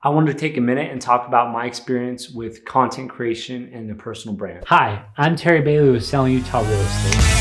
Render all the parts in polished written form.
I wanted to take a minute and talk about my experience with content creation and a personal brand. Hi, I'm Terry Bailey with Selling Utah Real Estate.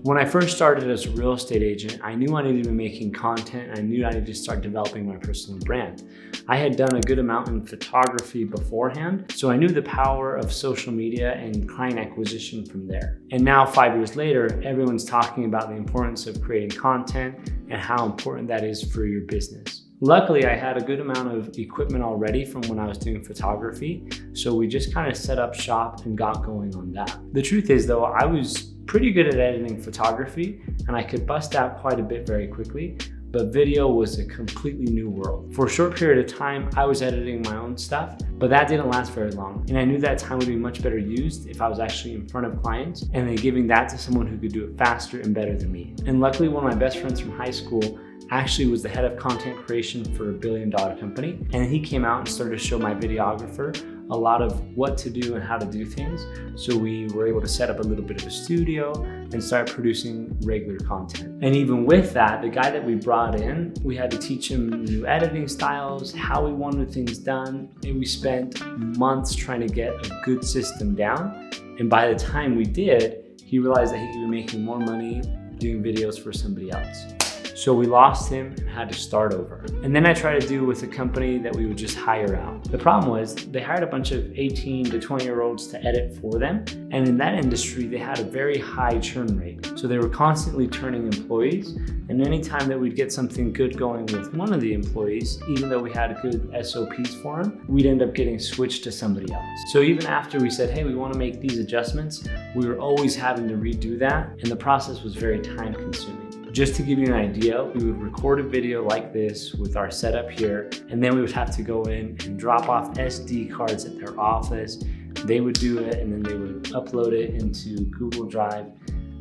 When I first started as a real estate agent, I knew I needed to be making content. And I knew I needed to start developing my personal brand. I had done a good amount in photography beforehand, so I knew the power of social media and client acquisition from there. And now 5 years later, everyone's talking about the importance of creating content and how important that is for your business. Luckily, I had a good amount of equipment already from when I was doing photography, so we just kind of set up shop and got going on that. The truth is though, I was pretty good at editing photography and I could bust out quite a bit very quickly, but video was a completely new world. For a short period of time, I was editing my own stuff, but that didn't last very long. And I knew that time would be much better used if I was actually in front of clients and then giving that to someone who could do it faster and better than me. And luckily, one of my best friends from high school actually was the head of content creation for a $1 billion company. And he came out and started to show my videographer a lot of what to do and how to do things. So we were able to set up a little bit of a studio and start producing regular content. And even with that, the guy that we brought in, we had to teach him new editing styles, how we wanted things done. And we spent months trying to get a good system down. And by the time we did, he realized that he could be making more money doing videos for somebody else. So we lost him and had to start over. And then I tried to do with a company that we would just hire out. The problem was they hired a bunch of 18 to 20-year-olds to edit for them. And in that industry, they had a very high churn rate. So they were constantly turning employees. And anytime that we'd get something good going with one of the employees, even though we had good SOPs for him, we'd end up getting switched to somebody else. So even after we said, hey, we want to make these adjustments, we were always having to redo that. And the process was very time consuming. Just to give you an idea, we would record a video like this with our setup here, and then we would have to go in and drop off SD cards at their office. They would do it, and then they would upload it into Google Drive.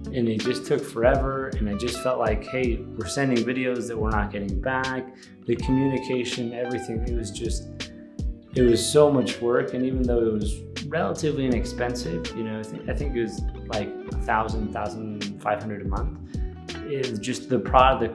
And it just took forever, and I just felt like, hey, we're sending videos that we're not getting back. The communication, everything, it was so much work. And even though it was relatively inexpensive, you know, I think it was like $1,000, $1,500 a month. It was just the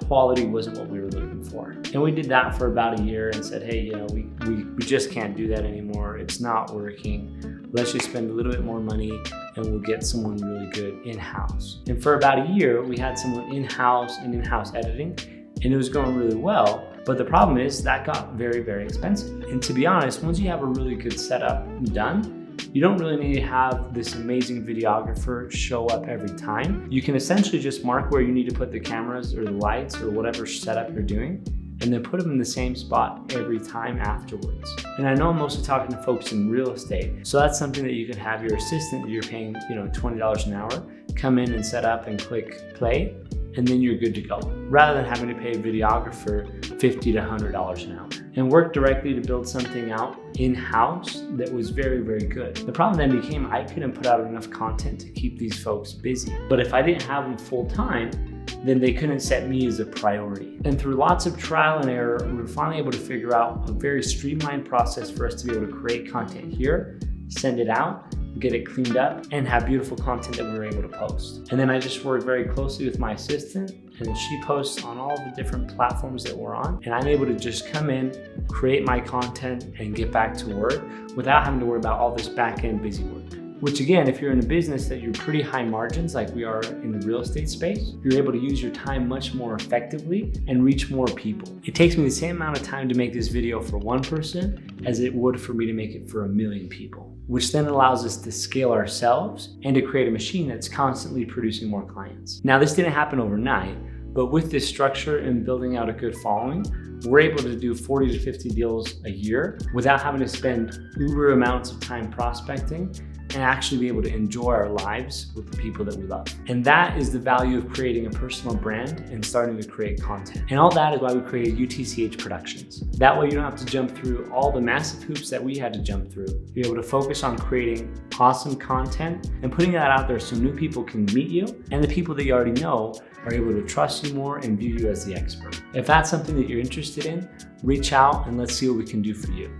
quality wasn't what we were looking for. And we did that for about a year and said, hey, you know, we just can't do that anymore. It's not working. Let's just spend a little bit more money and we'll get someone really good in-house. And for about a year, we had someone in-house and in-house editing, and it was going really well. But the problem is that got very, very expensive. And to be honest, once you have a really good setup done, you don't really need to have this amazing videographer show up every time. You can essentially just mark where you need to put the cameras or the lights or whatever setup you're doing, and then put them in the same spot every time afterwards. And I know I'm mostly talking to folks in real estate, so that's something that you can have your assistant that you're paying, you know, $20 an hour, come in and set up and click play, and then you're good to go, rather than having to pay a videographer $50 to $100 an hour. And work directly to build something out in-house that was very, very good. The problem then became I couldn't put out enough content to keep these folks busy. But if I didn't have them full time, then they couldn't set me as a priority. And through lots of trial and error, we were finally able to figure out a very streamlined process for us to be able to create content here, send it out, get it cleaned up, and have beautiful content that we were able to post. And then I just work very closely with my assistant, and she posts on all the different platforms that we're on, and I'm able to just come in, create my content, and get back to work without having to worry about all this back-end busy work. Which again, if you're in a business that you're pretty high margins like we are in the real estate space, you're able to use your time much more effectively and reach more people. It takes me the same amount of time to make this video for one person as it would for me to make it for 1 million people, which then allows us to scale ourselves and to create a machine that's constantly producing more clients. Now, this didn't happen overnight, but with this structure and building out a good following, we're able to do 40 to 50 deals a year without having to spend uber amounts of time prospecting and actually be able to enjoy our lives with the people that we love. And that is the value of creating a personal brand and starting to create content. And all that is why we created UTCH Productions. That way you don't have to jump through all the massive hoops that we had to jump through. You're able to focus on creating awesome content and putting that out there so new people can meet you, and the people that you already know are able to trust you more and view you as the expert. If that's something that you're interested in, reach out and let's see what we can do for you.